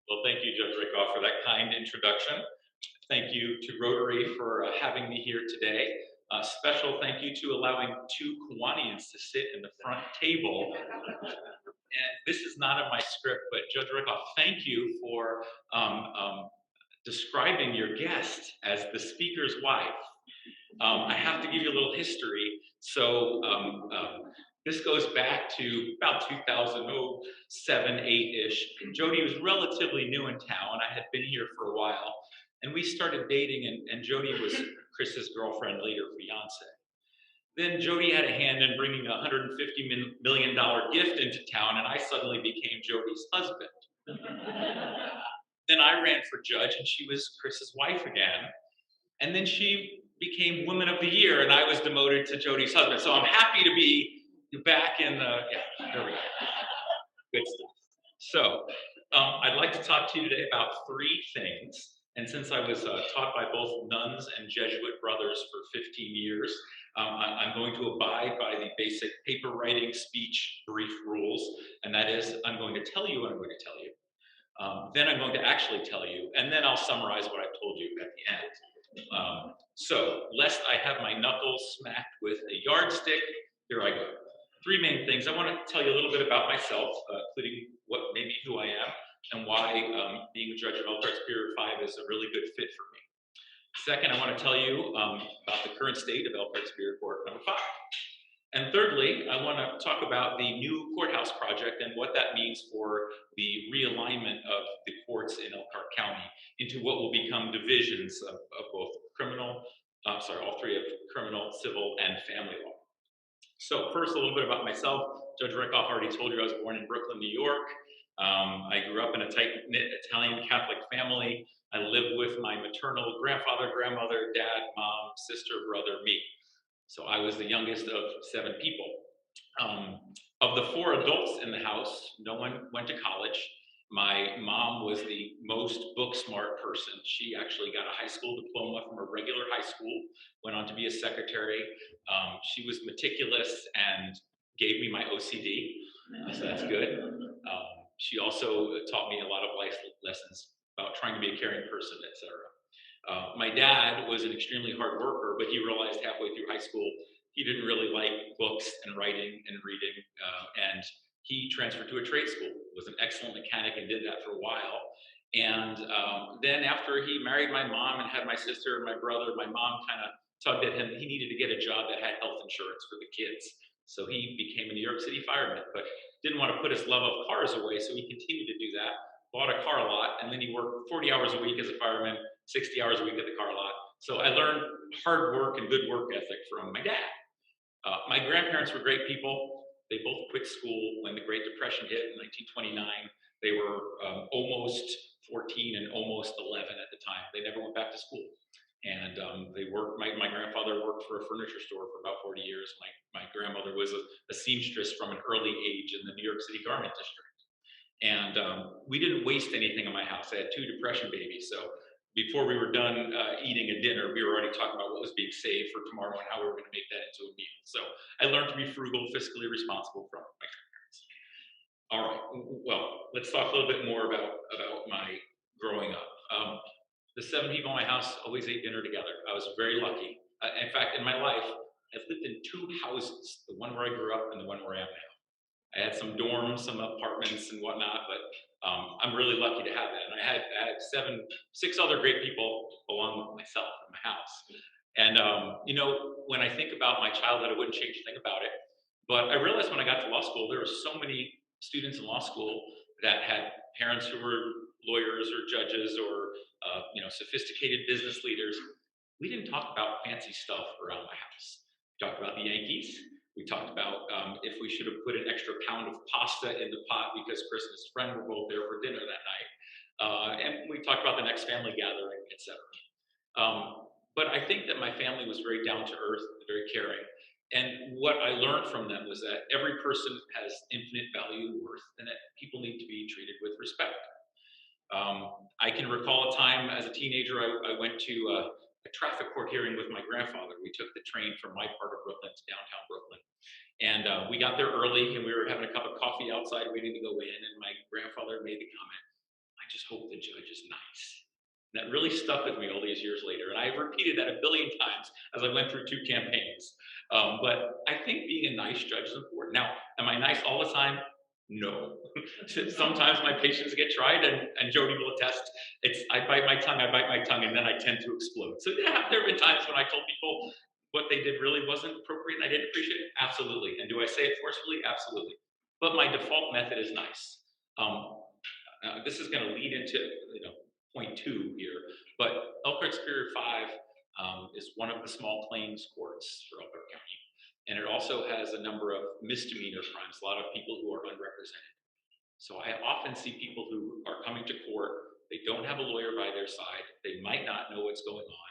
Well, thank you, Judge Rakoff, for that kind introduction. Thank you to Rotary for having me here today. A special thank you to allowing two Kiwanians to sit in the front table. And this is not in my script, but Judge Rakoff, thank you for describing your guest as the speaker's wife. I have to give you a little history. So this goes back to about 2007, 8-ish. Jody was relatively new in town. I had been here for a while. And we started dating, and Jody was Chris's girlfriend, later fiance. Then Jody had a hand in bringing a $150 million gift into town, and I suddenly became Jody's husband. Then I ran for judge, and she was Chris's wife again. And then she became Woman of the Year, and I was demoted to Jody's husband. So I'm happy to be back in the, yeah, there we go. Good stuff. So I'd like to talk to you today about three things. And since I was taught by both nuns and Jesuit brothers for 15 years, I'm going to abide by the basic paper writing, speech, brief rules. And that is, I'm going to tell you what I'm going to tell you. Then I'm going to actually tell you, and then I'll summarize what I've told you at the end. So, lest I have my knuckles smacked with a yardstick, here I go. Three main things. I want to tell you a little bit about myself, including maybe who I am, and why being a judge of ELKR Superior 5 is a really good fit for me. Second, I want to tell you about the current state of ELKR Superior Court number 5. And thirdly, I want to talk about the new courthouse project and what that means for the realignment of the courts in Elkhart County into what will become divisions of both all three of criminal, civil, and family law. So first, a little bit about myself. Judge Rakoff already told you I was born in Brooklyn, New York. I grew up in a tight-knit Italian Catholic family. I lived with my maternal grandfather, grandmother, dad, mom, sister, brother, me. So I was the youngest of 7 people. Of the 4 adults in the house, no one went to college. My mom was the most book smart person. She actually got a high school diploma from a regular high school, went on to be a secretary. She was meticulous and gave me my OCD, so that's good. She also taught me a lot of life lessons about trying to be a caring person, etc. My dad was an extremely hard worker, but he realized halfway through high school he didn't really like books and writing and reading, and he transferred to a trade school, was an excellent mechanic and did that for a while. And then after he married my mom and had my sister and my brother, my mom kind of tugged at him. He needed to get a job that had health insurance for the kids. So he became a New York City fireman, but didn't want to put his love of cars away, so he continued to do that, bought a car lot, and then he worked 40 hours a week as a fireman, 60 hours a week at the car lot. So I learned hard work and good work ethic from my dad. My grandparents were great people. They both quit school when the Great Depression hit in 1929. They were almost 14 and almost 11 at the time. They never went back to school. And they worked, my grandfather worked for a furniture store for about 40 years. My grandmother was a seamstress from an early age in the New York City garment district. And we didn't waste anything in my house. I had 2 depression babies. So before we were done eating a dinner, we were already talking about what was being saved for tomorrow and how we were going to make that into a meal. So I learned to be frugal, fiscally responsible from my grandparents. All right, well, let's talk a little bit more about my growing up. The 7 people in my house always ate dinner together. I was very lucky. In fact, in my life, I've lived in 2 houses, the one where I grew up and the one where I am now. I had some dorms, some apartments and whatnot, but I'm really lucky to have that. And I had 6 other great people along with myself in my house. And, when I think about my childhood, I wouldn't change a thing about it. But I realized when I got to law school, there were so many students in law school that had parents who were lawyers or judges or, sophisticated business leaders. We didn't talk about fancy stuff around my house. We talked about the Yankees. We talked about if we should have put an extra pound of pasta in the pot because Chris and his friend were both there for dinner that night. And we talked about the next family gathering, etc. But I think that my family was very down to earth, very caring. And what I learned from them was that every person has infinite value and worth, and that people need to be treated with respect. I can recall a time as a teenager, I went to a traffic court hearing with my grandfather. We took the train from my part of Brooklyn to downtown Brooklyn. And we got there early and we were having a cup of coffee outside waiting to go in. And my grandfather made the comment, I just hope the judge is nice. And that really stuck with me all these years later. And I've repeated that a billion times as I went through 2 campaigns. But I think being a nice judge is important. Now, am I nice all the time? No. Sometimes my patients get tried, and Jody will attest. I bite my tongue, and then I tend to explode. So yeah, there have been times when I told people what they did really wasn't appropriate and I didn't appreciate it. Absolutely. And do I say it forcefully? Absolutely. But my default method is nice. This is going to lead into point 2 here, but Elkhart Superior 5 is one of the small claims courts for Elkhart County, and it also has a number of misdemeanor crimes, a lot of people who are unrepresented. So I often see people who are coming to court, they don't have a lawyer by their side, they might not know what's going on,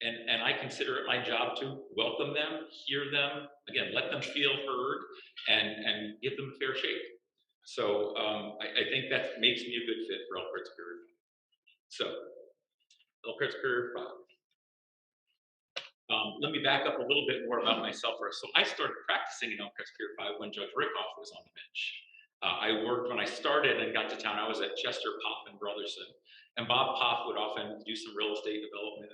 and I consider it my job to welcome them, hear them, again, let them feel heard, and give them a fair shake. So I think that makes me a good fit for Elkhart Superior 5. So Elkhart Superior 5. Let me back up a little bit more about myself first. So I started practicing in Elkhart Superior 5 when Judge Rickoff was on the bench. I worked when I started and got to town. I was at Chester, Poff, and Brotherson, and Bob Poff would often do some real estate development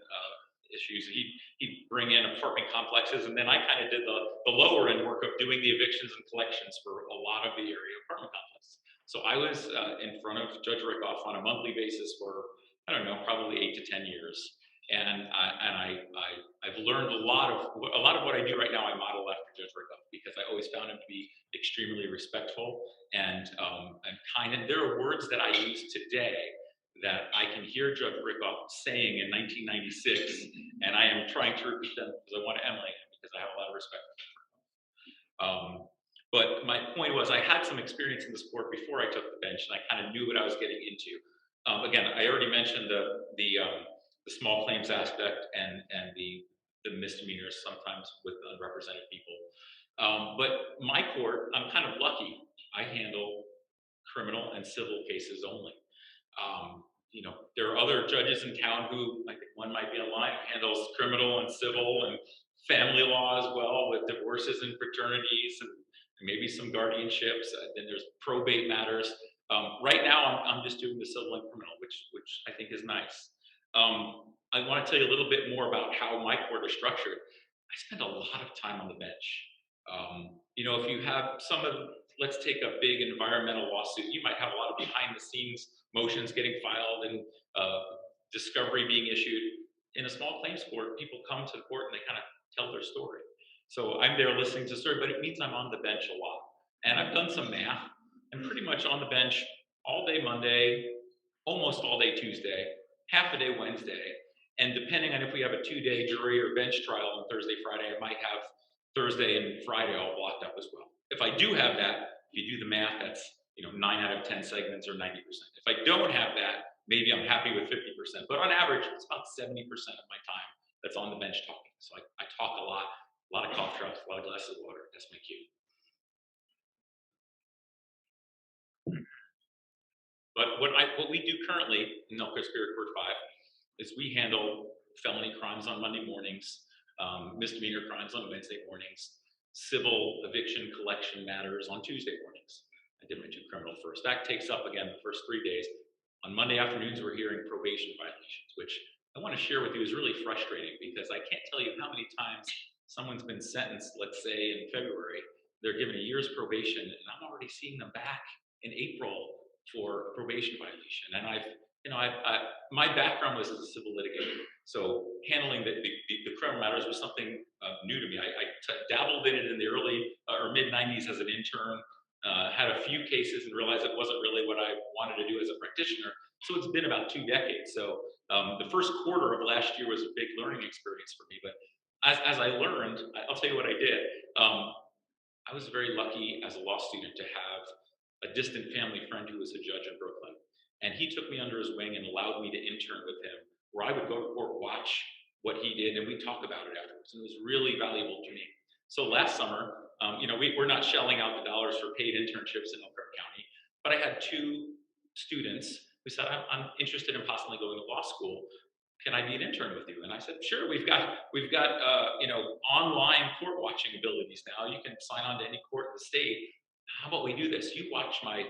issues. He'd bring in apartment complexes, and then I kind of did the lower end work of doing the evictions and collections for a lot of the area apartment complexes. So I was in front of Judge Rickoff on a monthly basis for, I don't know, probably 8 to 10 years. And I've learned a lot of what I do right now. I model after Judge Rickoff because I always found him to be extremely respectful and kind. And there are words that I use today that I can hear Judge Rickoff saying in 1996, and I am trying to repeat them because I want to emulate him because I have a lot of respect for him. But my point was, I had some experience in the sport before I took the bench, and I kind of knew what I was getting into. Again, I already mentioned the small claims aspect and the misdemeanors sometimes with unrepresented people. But my court, I'm kind of lucky. I handle criminal and civil cases only. There are other judges in town who, I think one might be online, handles criminal and civil and family law as well, with divorces and fraternities and maybe some guardianships. Then there's probate matters. Right now, I'm just doing the civil and criminal, which I think is nice. I want to tell you a little bit more about how my court is structured. I spend a lot of time on the bench. If you have let's take a big environmental lawsuit, you might have a lot of behind the scenes motions getting filed and discovery being issued. In a small claims court, people come to the court and they kind of tell their story. So I'm there listening to the story, but it means I'm on the bench a lot. And I've done some math. I'm pretty much on the bench all day Monday, almost all day Tuesday, half a day Wednesday. And depending on if we have a 2-day jury or bench trial on Thursday, Friday, I might have Thursday and Friday all blocked up as well. If I do have that, if you do the math, that's 9 out of 10 segments or 90%. If I don't have that, maybe I'm happy with 50%. But on average, it's about 70% of my time that's on the bench talking. So I talk a lot of cough drops, a lot of glasses of water. That's my cue. But what we do currently in Elkhart Superior Court 5 is we handle felony crimes on Monday mornings, misdemeanor crimes on Wednesday mornings, civil eviction collection matters on Tuesday mornings. I did mention criminal first. That takes up, again, the first 3 days. On Monday afternoons, we're hearing probation violations, which I want to share with you is really frustrating because I can't tell you how many times someone's been sentenced, let's say in February, they're given a year's probation, and I'm already seeing them back in April for probation violation. And my background was as a civil litigator, so handling the criminal matters was something new to me. I dabbled in it in the early or mid 90s as an intern, had a few cases and realized it wasn't really what I wanted to do as a practitioner. So it's been about 2 decades. So the first quarter of last year was a big learning experience for me. But as I learned, I'll tell you what I did. I was very lucky as a law student to have a distant family friend who was a judge in Brooklyn. And he took me under his wing and allowed me to intern with him, where I would go to court, watch what he did, and we'd talk about it afterwards. And it was really valuable to me. So last summer, we're not shelling out the dollars for paid internships in Elkhart County, but I had 2 students who said, I'm interested in possibly going to law school. Can I be an intern with you? And I said, sure. We've got online court watching abilities now. You can sign on to any court in the state. How about we do this? You watch my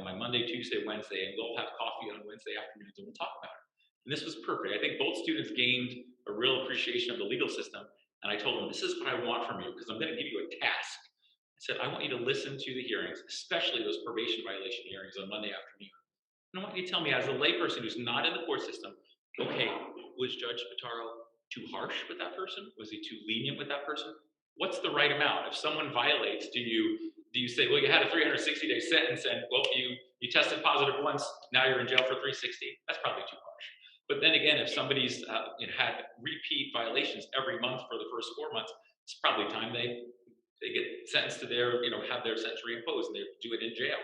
my Monday, Tuesday, Wednesday, and we'll have coffee on Wednesday afternoons and we'll talk about it. And this was perfect. I think both students gained a real appreciation of the legal system. And I told them, this is what I want from you, because I'm going to give you a task. I said, I want you to listen to the hearings, especially those probation violation hearings on Monday afternoon. And I want you to tell me, as a layperson who's not in the court system, okay, was Judge Spataro too harsh with that person? Was he too lenient with that person? What's the right amount? If someone violates, do you say, well, you had a 360-day sentence, and well, you tested positive once, now you're in jail for 360? That's probably too harsh. But then again, if somebody's had repeat violations every month for the first 4 months, it's probably time they get sentenced to their, have their sentence reimposed, and they do it in jail.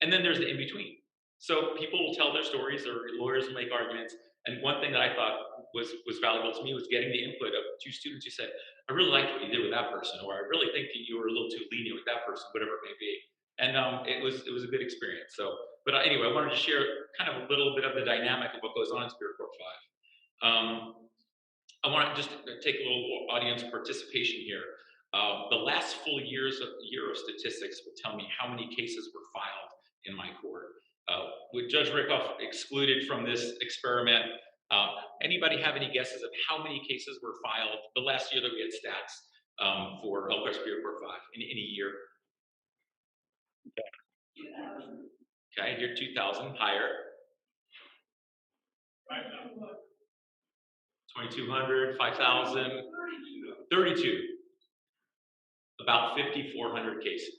And then there's the in between. So people will tell their stories, or lawyers will make arguments. And one thing that I thought was valuable to me was getting the input of two students who said, I really liked what you did with that person, or I really think that you were a little too lenient with that person, whatever it may be. And it was a good experience. So, but anyway, I wanted to share kind of a little bit of the dynamic of what goes on in Superior Court 5. I want to just take a little audience participation here. The last full year of statistics will tell me how many cases were filed in my court. With Judge Rickoff excluded from this experiment, anybody have any guesses of how many cases were filed the last year that we had stats for ELKR Superior Court 5 in a year? Okay, year 2000, higher. 2,200, 5,000, 32. About 5,400 cases.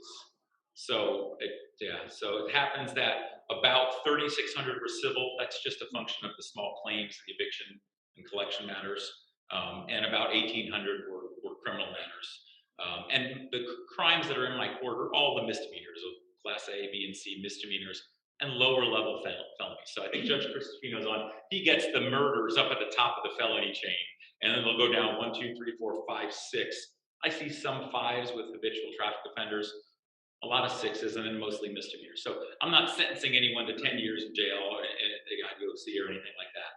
So it happens that about 3,600 were civil. That's just a function of the small claims, the eviction and collection matters, and about 1,800 were criminal matters. And the crimes that are in my court are all the misdemeanors, of Class A, B, and C misdemeanors, and lower level felonies. So I think Judge Cristofino's on. He gets the murders up at the top of the felony chain, and then they'll go down 1, 2, 3, 4, 5, 6. I see some 5s with habitual traffic offenders, a lot of 6s, and then mostly misdemeanors. So I'm not sentencing anyone to 10 years in jail or IDOC or anything like that.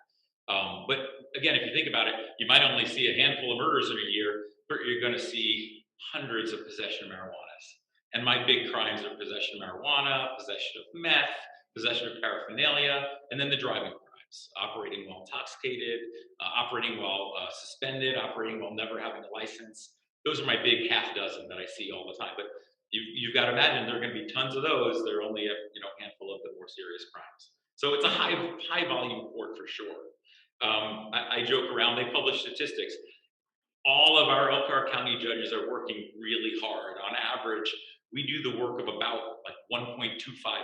But again, if you think about it, you might only see a handful of murders in a year, but you're going to see hundreds of possession of marijuanas. And my big crimes are possession of marijuana, possession of meth, possession of paraphernalia, and then the driving crimes: operating while intoxicated, operating while suspended, operating while never having a license. Those are my big half dozen that I see all the time. But you've got to imagine there are going to be tons of those. There are only a handful of the more serious crimes. So it's a high volume court for sure. I joke around. They publish statistics. All of our ELKR County judges are working really hard. On average, we do the work of about like 1.25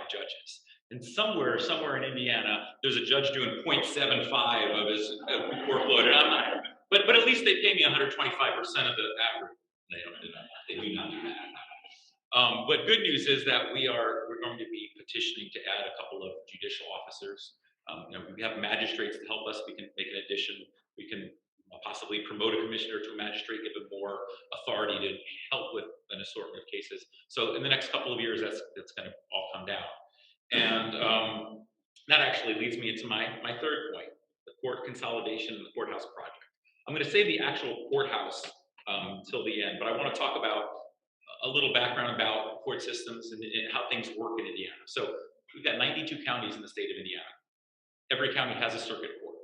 judges. And somewhere in Indiana, there's a judge doing 0.75 of his workload. And I'm not, but at least they pay me 125% of the average. They don't do that. They do not do that. But good news is that we're going to be petitioning to add a couple of judicial officers. We have magistrates to help us. We can make an addition. We can possibly promote a commissioner to a magistrate, give them more authority to help with an assortment of cases. So in the next couple of years, that's going to all come down. And that actually leads me into my third point: the court consolidation and the courthouse project. I'm going to save the actual courthouse till the end, but I want to talk about a little background about court systems and how things work in Indiana. So we've got 92 counties in the state of Indiana. Every county has a circuit court.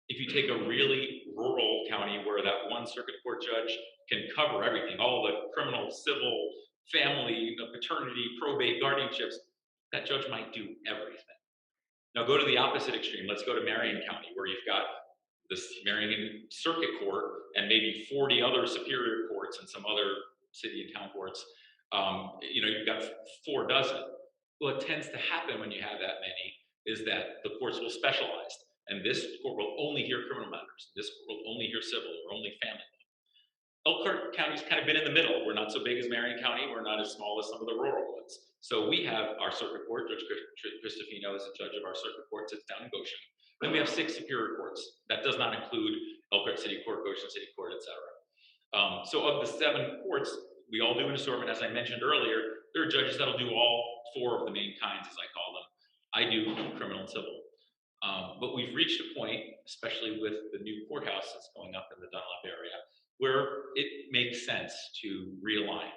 If you take a really rural county where that one circuit court judge can cover everything, all the criminal, civil, family, paternity, probate, guardianships, that judge might do everything. Now go to the opposite extreme. Let's go to Marion County, where you've got this Marion Circuit Court and maybe 40 other superior courts and some other city and town courts. You've got 4 dozen. What tends to happen when you have that many is that the courts will specialize. And this court will only hear criminal matters. This court will only hear civil or only family. ELKR County's kind of been in the middle. We're not so big as Marion County. We're not as small as some of the rural ones. So we have our circuit court. Judge Cristofino is the judge of our circuit court, sits down in Goshen. Then we have 6 superior courts. That does not include ELKR City Court, Goshen City Court, etc. So of the 7 courts, we all do an assortment. As I mentioned earlier, there are judges that'll do all 4 of the main kinds, as I call them. I do criminal and civil. But we've reached a point, especially with the new courthouse that's going up in the Dunlap area, where it makes sense to realign.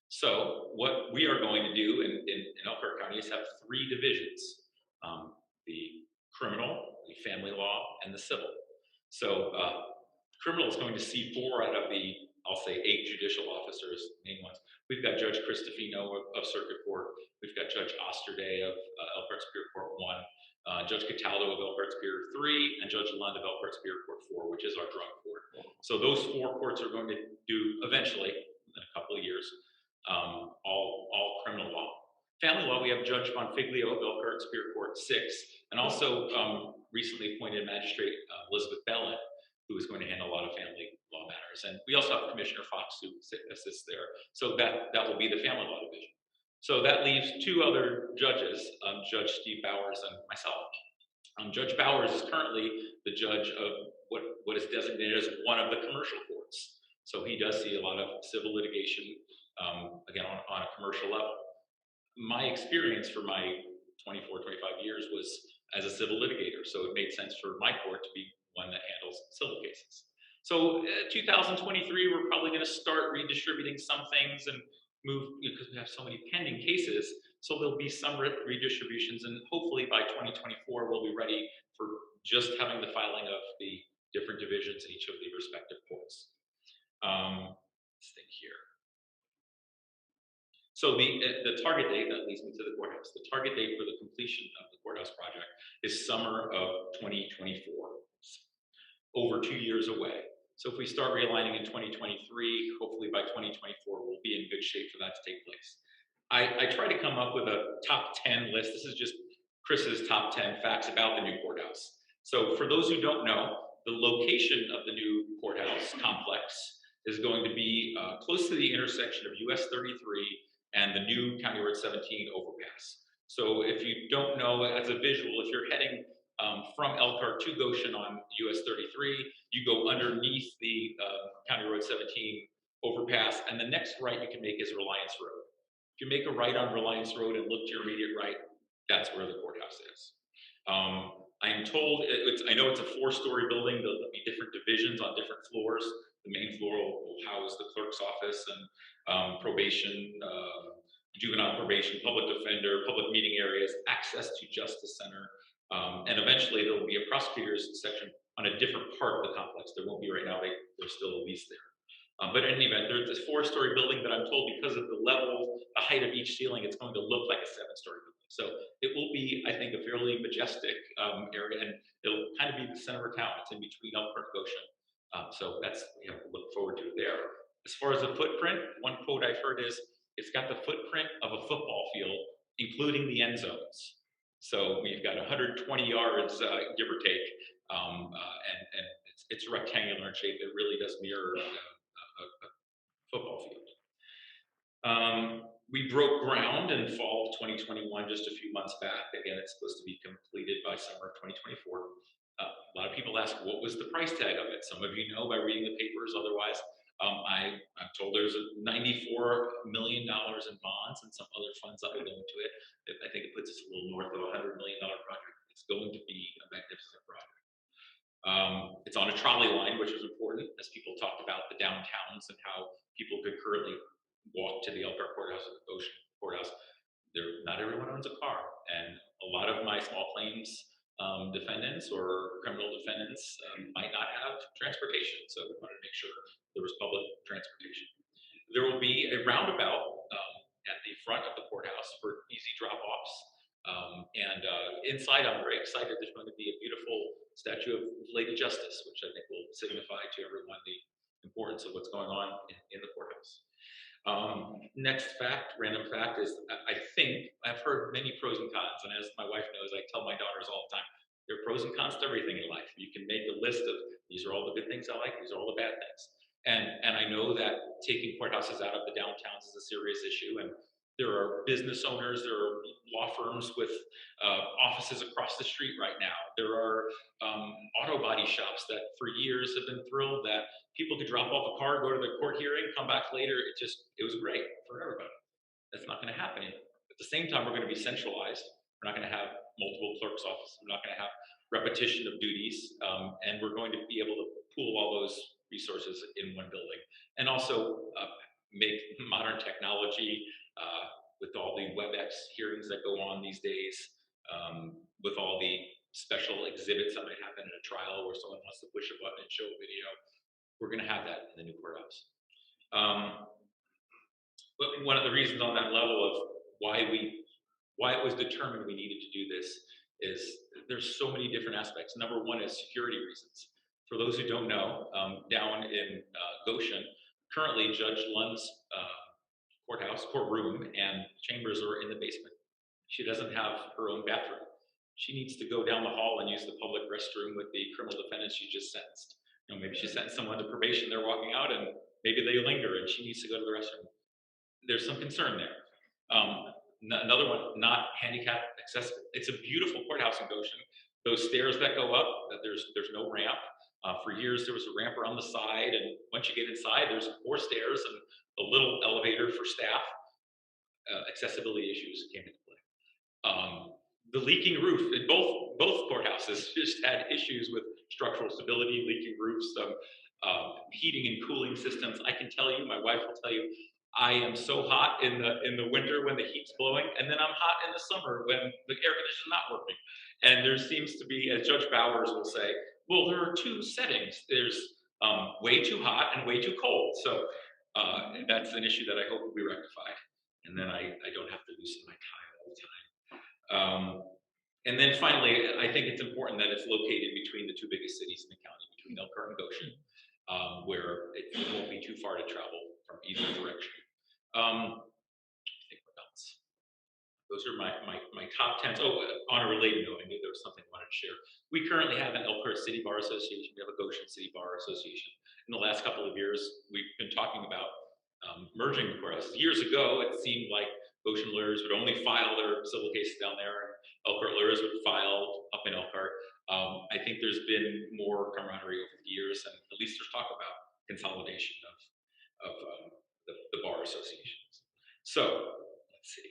So what we are going to do in Elkhart County is have three divisions: the criminal, the family law, and the civil. So criminal is going to see four out of the, I'll say, eight judicial officers, main ones. We've got Judge Cristofino of Circuit Court. We've got Judge Osterday of Elkhart Superior Court 1, Judge Cataldo of Elkhart Superior 3, and Judge Lund of Elkhart Superior Court 4, which is our drug court. So those four courts are going to do eventually, in a couple of years, all criminal law. Family law, we have Judge Bonfiglio of Elkhart Superior Court 6, and also recently appointed Magistrate Elizabeth Bellin, who is going to handle a lot of family law matters. And we also have Commissioner Fox who assists there. So that will be the family law division. So that leaves two other judges, Judge Steve Bowers and myself. Judge Bowers is currently the judge of what is designated as one of the commercial courts. So he does see a lot of civil litigation, again, on a commercial level. My experience for my 24, 25 years was as a civil litigator. So it made sense for my court to be one that handles civil cases. So 2023, we're probably going to start redistributing some things and move, because we have so many pending cases. So there'll be some redistributions, and hopefully by 2024, we'll be ready for just having the filing of the different divisions in each of the respective courts. Let's think here. So the target date, that leads me to the courthouse. The target date for the completion of the courthouse project is summer of 2024, over 2 years away. So if we start realigning in 2023, hopefully by 2024, we'll be in good shape for that to take place. I try to come up with a top 10 list. This is just Chris's top 10 facts about the new courthouse. So for those who don't know, the location of the new courthouse complex is going to be close to the intersection of US 33 and the new County Road 17 overpass. So if you don't know, as a visual, if you're heading from Elkhart to Goshen on US 33, you go underneath the County Road 17 overpass, and the next right you can make is Reliance Road. If you make a right on Reliance Road and look to your immediate right, that's where the courthouse is. I am told, I know it's a 4-story building. There'll be different divisions on different floors. The main floor will house the clerk's office and probation, juvenile probation, public defender, public meeting areas, access to justice center, and eventually there will be a prosecutor's section on a different part of the complex. There won't be right now, they're still leased there. But in any event, there's this 4-story building that I'm told, because of the level, the height of each ceiling, it's going to look like a 7-story building. So it will be, I think, a fairly majestic area, and it'll kind of be the center of town. It's in between Elkhart and Goshen. So that's, we have to look forward to there. As far as the footprint, one quote I've heard is, it's got the footprint of a football field, including the end zones. So we've got 120 yards, give or take, and it's rectangular in shape. It really does mirror a football field. We broke ground in fall of 2021, just a few months back. Again, it's supposed to be completed by summer of 2024. A lot of people ask, what was the price tag of it? Some of you know by reading the papers. Otherwise, I'm told there's $94 million in bonds and some other funds that will go into it. I think it puts us a little north of a $100 million project. It's going to be a magnificent project. It's on a trolley line, which is important, as people talked about the downtowns and how people could currently walk to the Elkhart Courthouse or the Goshen Courthouse. Not everyone owns a car, and a lot of my small claims defendants or criminal defendants might not have transportation, so we wanted to make sure there was public transportation. There will be a roundabout at the front of the courthouse for easy drop-offs. And inside, I'm very excited. There's going to be a beautiful statue of Lady Justice, which I think will signify to everyone the importance of what's going on in the courthouse. Next fact, random fact, is I think I've heard many pros and cons, and as my wife knows, I tell my daughters all the time, there are pros and cons to everything in life. You can make a list of, these are all the good things I like, these are all the bad things. And I know that taking courthouses out of the downtowns is a serious issue, and there are business owners, there are law firms with offices across the street right now. There are auto body shops that for years have been thrilled that people could drop off a car, go to the court hearing, come back later. It was great for everybody. That's not going to happen. At the same time, we're going to be centralized. We're not going to have multiple clerks' offices. We're not going to have repetition of duties, and we're going to be able to pool all those resources in one building. And also make modern technology with all the WebEx hearings that go on these days, with all the special exhibits that might happen in a trial where someone wants to push a button and show a video. We're going to have that in the new courthouse. But one of the reasons on that level of why it was determined we needed to do this is there's so many different aspects. Number one is security reasons. For those who don't know, down in Goshen, currently Judge Lund's courtroom and chambers are in the basement. She doesn't have her own bathroom. She needs to go down the hall and use the public restroom with the criminal defendants she just sentenced. You know, maybe she sentenced someone to probation, they're walking out, and maybe they linger and she needs to go to the restroom. There's some concern there. Another one, not handicap accessible. It's a beautiful courthouse in Goshen. Those stairs that go up, there's no ramp. For years, there was a ramp around the side, and once you get inside, there's 4 stairs and a little elevator for staff. Accessibility issues came into play. The leaking roof in both courthouses just had issues with structural stability, leaking roofs, heating and cooling systems. I can tell you, my wife will tell you, I am so hot in the winter when the heat's blowing, and then I'm hot in the summer when the air conditioner's not working. And there seems to be, as Judge Bowers will say, well, there are 2 settings. There's way too hot and way too cold. So that's an issue that I hope will be rectified. And then I don't have to loosen my tie all the time. And then finally, I think it's important that it's located between the 2 biggest cities in the county, between ELKR and Goshen, where it won't be too far to travel from either direction. I think what else? Those are my top 10s. Oh, on a related note, I knew there was something I wanted to share. We currently have an ELKR City Bar Association. We have a Goshen City Bar Association. In the last couple of years, we've been talking about merging the courthouses. Years ago, it seemed like Goshen lawyers would only file their civil cases down there, and ELKR lawyers would file up in ELKR. I think there's been more camaraderie over the years, and at least there's talk about consolidation of the bar associations. So let's see.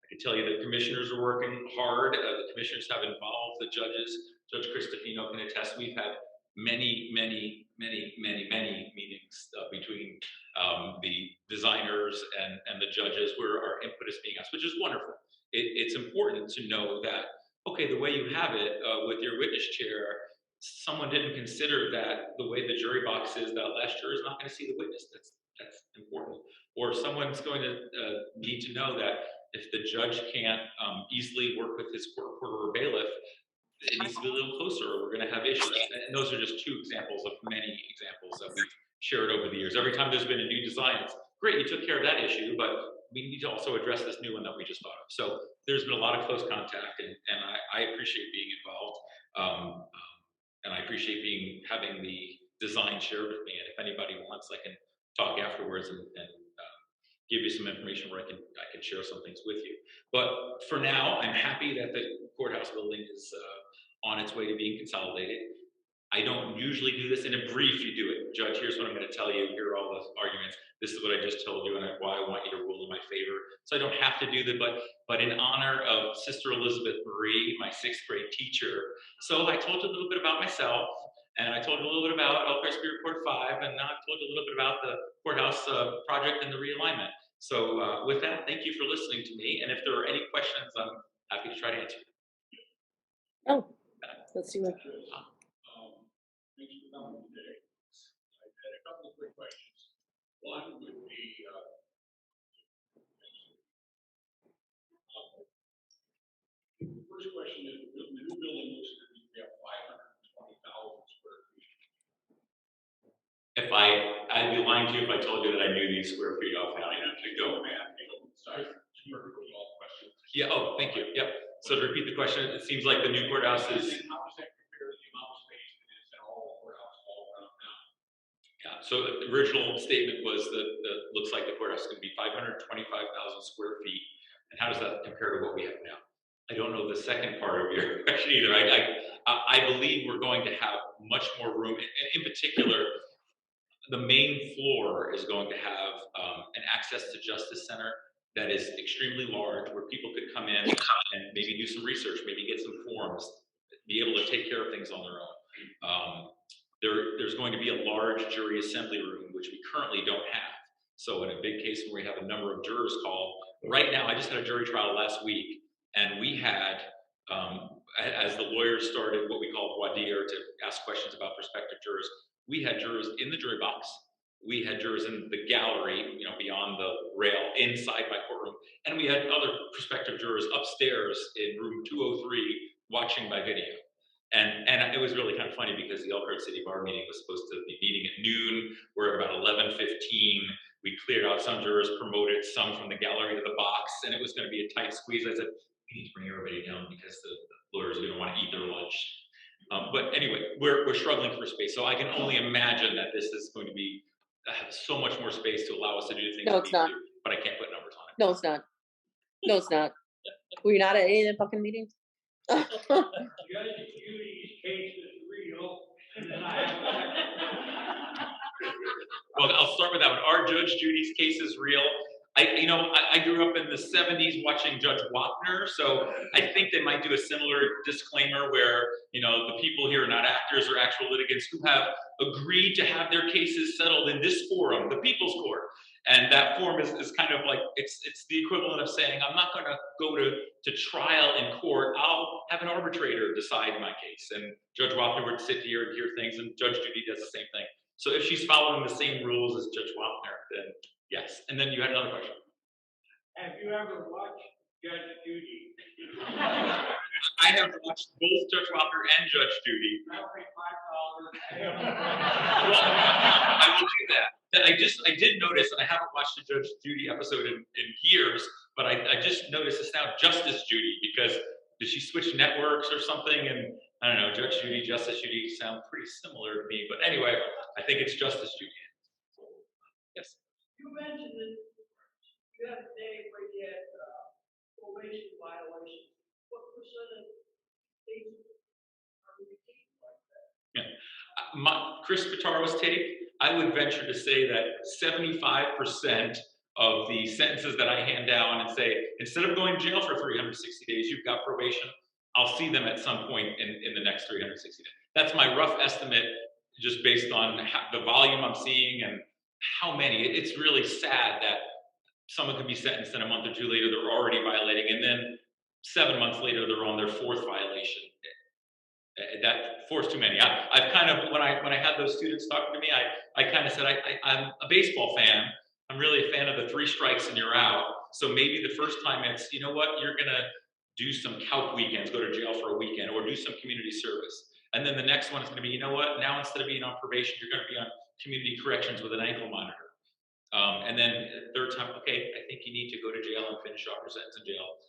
I can tell you that commissioners are working hard. The commissioners have involved the judges. Judge Cristofino can attest. We've had many meetings between the designers and the judges where our input is being asked, which is wonderful. It's important to know that, okay, the way you have it with your witness chair, someone didn't consider that the way the jury box is, that last juror is not going to see the witness. That's important. Or someone's going to need to know that if the judge can't easily work with his court reporter or bailiff, it needs to be a little closer or we're going to have issues. And those are just 2 examples of many examples that we've shared over the years. Every time there's been a new design, it's great, you took care of that issue, but we need to also address this new one that we just thought of. So there's been a lot of close contact, and I appreciate being involved. And I appreciate having the design shared with me. And if anybody wants, I can talk afterwards and give you some information where I can share some things with you. But for now, I'm happy that the courthouse building is on its way to being consolidated. I don't usually do this in a brief. You do it, Judge. Here's what I'm going to tell you. Here are all the arguments. This is what I just told you, and why I want you to rule in my favor. So I don't have to do that, but in honor of Sister Elizabeth Marie, my 6th grade teacher. So I told you a little bit about myself, and I told you a little bit about ELKR Superior Court 5, and now I've told you a little bit about the courthouse project and the realignment. So with that, thank you for listening to me. And if there are any questions, I'm happy to try to answer. Oh, let's see what. Thanks for coming today. I had a couple of quick questions. One would be, the first question is, the new building looks to be about 520,000 square feet. I'd be lying to you if I told you that I knew these square feet offhand. To go, man. Sorry, questions. Yeah. Oh, thank you. Yep. So to repeat the question, it seems like the new courthouse is. How does that compare to the amount of space that is in all the courthouse all around now? Yeah. So the original statement was that looks like the courthouse is going to be 525,000 square feet. And how does that compare to what we have now? I don't know the second part of your question either. I believe we're going to have much more room. In particular, the main floor is going to have an access to justice center that is extremely large, where people could come in and maybe do some research, maybe get some forms, be able to take care of things on their own. there's going to be a large jury assembly room, which we currently don't have. So in a big case where we have a number of jurors called, right now, I just had a jury trial last week, and we had, as the lawyers started what we call voir dire to ask questions about prospective jurors, we had jurors in the jury box. We had jurors in the gallery, beyond the rail, inside my courtroom, and we had other prospective jurors upstairs in room 203 watching by video. And it was really kind of funny because the Elkhart City Bar meeting was supposed to be meeting at noon. We're at about 11:15. We cleared out some jurors, promoted some from the gallery to the box, and it was going to be a tight squeeze. I said, we need to bring everybody down because the lawyers are going to want to eat their lunch. But anyway, we're struggling for space. So I can only imagine that this is going to be so much more space to allow us to do the things No, we it's need to not. do, but I can't put numbers on it. No, it's not. No, it's not. Were you not at any of the fucking meetings? Judge Judy's case is real, and then I have. Well, I'll start with that one. Our Judge Judy's case is real. I grew up in the 70s watching Judge Wapner, so I think they might do a similar disclaimer where, the people here are not actors or actual litigants who have agreed to have their cases settled in this forum, the People's Court. And that forum is kind of like, it's the equivalent of saying, I'm not going to go to trial in court. I'll have an arbitrator decide my case. And Judge Wapner would sit here and hear things, and Judge Judy does the same thing. So if she's following the same rules as Judge Wapner, then yes. And then you had another question. Have you ever watched Judge Judy? I have watched both Judge Wapner and Judge Judy. I'll pay $5. Well, I will do that. I did notice, and I haven't watched a Judge Judy episode in years, but I just noticed it's now Justice Judy because did she switch networks or something? And I don't know, Judge Judy, Justice Judy sound pretty similar to me. But anyway, I think it's Justice Judy. Yes. You mentioned that you had a day where you had probation violations. What percentage of cases are repeated like that? Chris Pitaro's take, I would venture to say that 75% of the sentences that I hand down and say, instead of going to jail for 360 days, you've got probation, I'll see them at some point in the next 360 days. That's my rough estimate, just based on the volume I'm seeing and how many. It's really sad that someone could be sentenced and a month or two later they're already violating, and then 7 months later they're on their fourth violation. That four's too many. I've kind of, when I had those students talking to me, I kind of said, I'm a baseball fan. I'm really a fan of the 3 strikes and you're out. So maybe the first time it's, you know what, you're gonna do some CALP weekends, go to jail for a weekend, or do some community service. And then the next one is gonna be, you know what, now instead of being on probation, you're gonna be on community corrections with an ankle monitor. And then third time, okay, I think you need to go to jail and finish off your sentence in jail.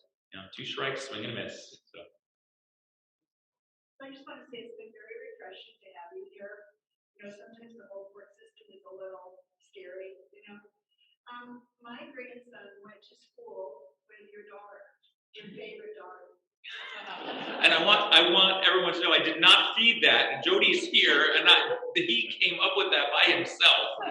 2 strikes, swing and a miss. So. I just want to say it's been very refreshing to have you here. Sometimes the whole court system is a little scary, My grandson went to school with your daughter, your favorite daughter. And I want everyone to know I did not feed that. And Jody's here, and he came up with that by himself.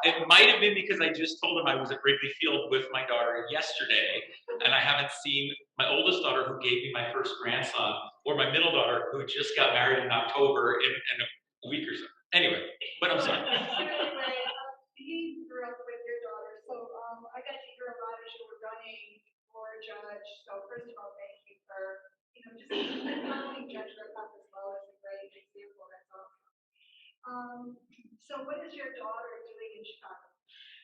It might have been because I just told him I was at Wrigley Field with my daughter yesterday, and I haven't seen my oldest daughter, who gave me my first grandson, or my middle daughter, who just got married in October in a week or so. Anyway, but I'm sorry. Anyway, he grew up with your daughter, so I got to hear a lot as you were running for a judge. So first of all, thank you for just following Judge Rippup as well as a great example. That's awesome. So what is your daughter doing in Chicago?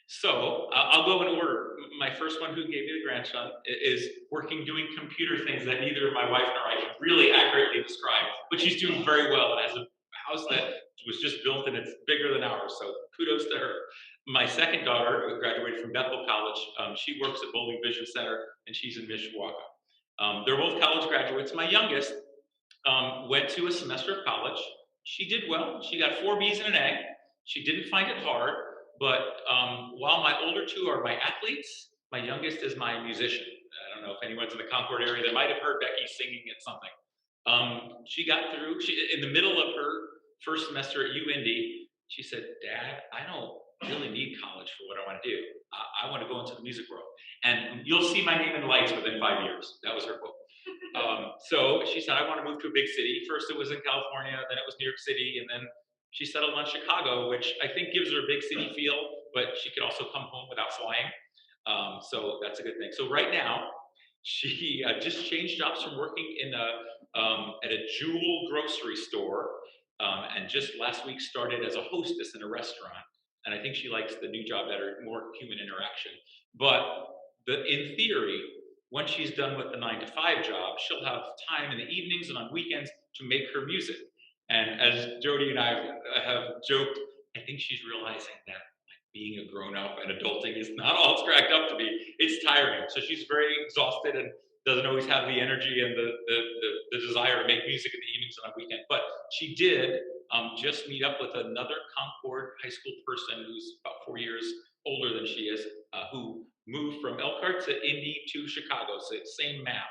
So I'll go in order. My first one, who gave me the grandson, is working doing computer things that neither my wife nor I can really accurately describe. But she's doing very well and has a house that was just built and it's bigger than ours. So kudos to her. My second daughter, who graduated from Bethel College, she works at Bowling Vision Center and she's in Mishawaka. They're both college graduates. My youngest went to a semester of college. She did well. She got 4 B's and an A. She didn't find it hard. But while my older 2 are my athletes, my youngest is my musician. I don't know if anyone's in the Concord area, they might have heard Becky singing at something. She got through. In the middle of her first semester at UIndy, she said, Dad, I don't really need college for what I want to do. I want to go into the music world. And you'll see my name in lights within 5 years. That was her quote. So she said, I want to move to a big city. First it was in California, then it was New York City, and then She settled on Chicago, which I think gives her a big city feel, but she could also come home without flying. So that's a good thing. So right now, she just changed jobs from working in at a jewel grocery store, and just last week started as a hostess in a restaurant. And I think she likes the new job better, more human interaction. But in theory, once she's done with the 9 to 5 job, she'll have time in the evenings and on weekends to make her music. And as Jody and I have joked, I think she's realizing that being a grown-up and adulting is not all it's cracked up to be. It's tiring. So she's very exhausted and doesn't always have the energy and the desire to make music in the evenings and on weekends. But she did just meet up with another Concord high school person who's about 4 years older than she is, who moved from Elkhart to Indy to Chicago, so same map.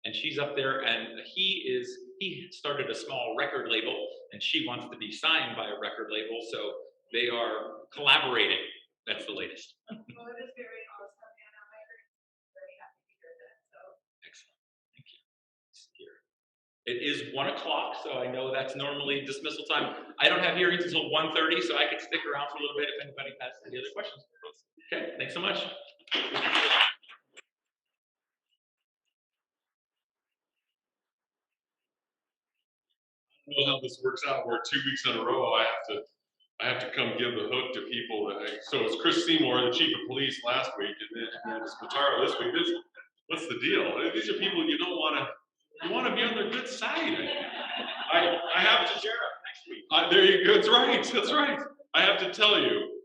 And she's up there, and he started a small record label, and she wants to be signed by a record label, so they are collaborating. That's the latest. Well, it is very awesome, and I'm very happy to hear that. So Excellent. Thank you. It is 1 o'clock, so I know that's normally dismissal time. I don't have hearings until 1:30, so I can stick around for a little bit if anybody has any other questions. Okay, thanks so much. I don't know how this works out, where 2 weeks in a row I have to come give the hook to people. So it's Chris Seymour, the chief of police last week, and then it's Mataro this week. What's the deal? These are people you don't want to. You want to be on their good side. I have to. Next week. There you go. That's right. That's right. I have to tell you,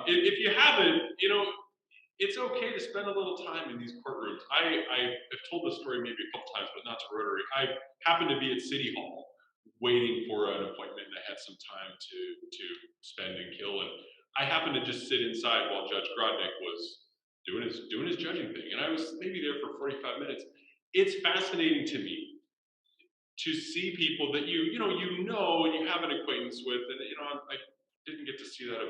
if you haven't, it's okay to spend a little time in these courtrooms. I've told this story maybe a couple times, but not to Rotary. I happened to be at City Hall waiting for an appointment, and I had some time to spend and kill. And I happened to just sit inside while Judge Grodnick was doing his judging thing, and I was maybe there for 45 minutes. It's fascinating to me to see people that you know and you have an acquaintance with, and I didn't get to see that of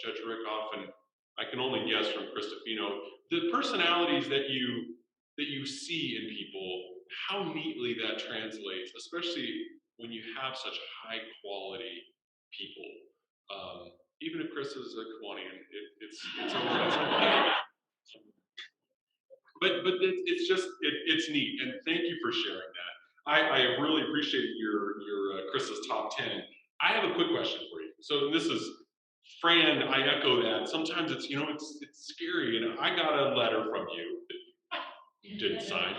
Judge Rickoff, and I can only guess from Cristofino the personalities that you see in people, how neatly that translates, especially when you have such high quality people. Even if Chris is a Kiwanian, it's a but it's neat, and thank you for sharing that. I really appreciate your Chris's top 10. I have a quick question for you. So this is Fran. I echo that. Sometimes it's it's scary, and I got a letter from you that you didn't sign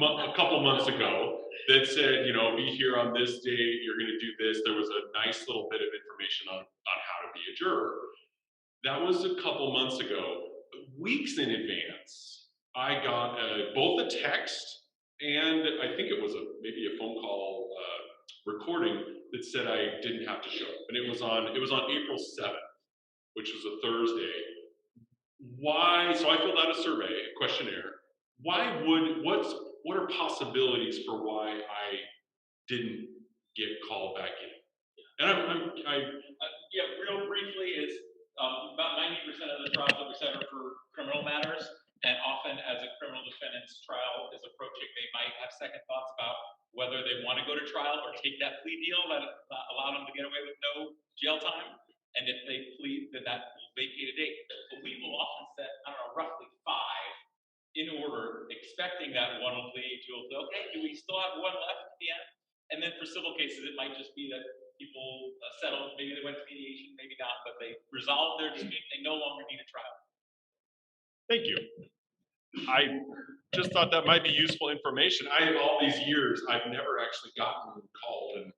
a couple months ago that said, be here on this date. You're going to do this. There was a nice little bit of information on how to be a juror. That was a couple months ago. Weeks in advance, I got both a text and I think it was maybe a phone call recording that said I didn't have to show up, and it was on April 7th, which was a Thursday. Why? So I filled out a survey, a questionnaire. What are possibilities for why I didn't get called back in? And real briefly is about 90% of the trials that we set are for criminal matters, and often as a criminal defendant's trial is approaching, they might have second thoughts about whether they want to go to trial or take that plea deal that allow them to get away with no jail time. And if they plead, then that will vacate a date. But we will often set, roughly 5 in order, expecting that one will plead, two will plead. Okay, do we still have one left at the end? And then for civil cases, it might just be that people settled, maybe they went to mediation, maybe not, but they resolved their dispute, they no longer need a trial. Thank you. I just thought that might be useful information. All these years, I've never actually gotten called, and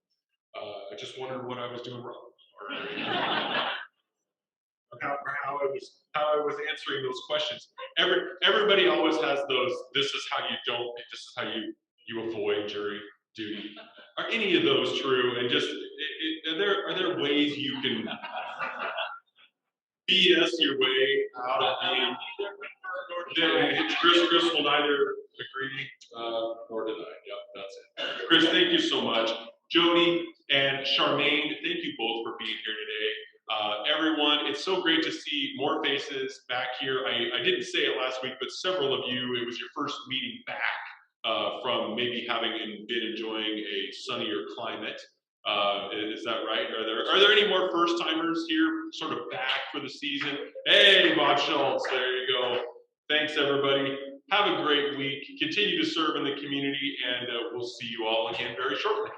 I just wondered what I was doing wrong, or how I was answering those questions. Everybody always has those. This is how you avoid jury duty. Are any of those true? And just are there ways you can BS your way out of being? Chris will neither agree nor deny. Yep, that's it. Chris, thank you so much. Jody and Charmaine, thank you both for being here today. Everyone, it's so great to see more faces back here. I didn't say it last week, but several of you, it was your first meeting back from maybe having been enjoying a sunnier climate. Is that right? Are there any more first timers here, sort of back for the season? Hey, Bob Schultz, there you go. Thanks, everybody. Have a great week. Continue to serve in the community, and we'll see you all again very shortly.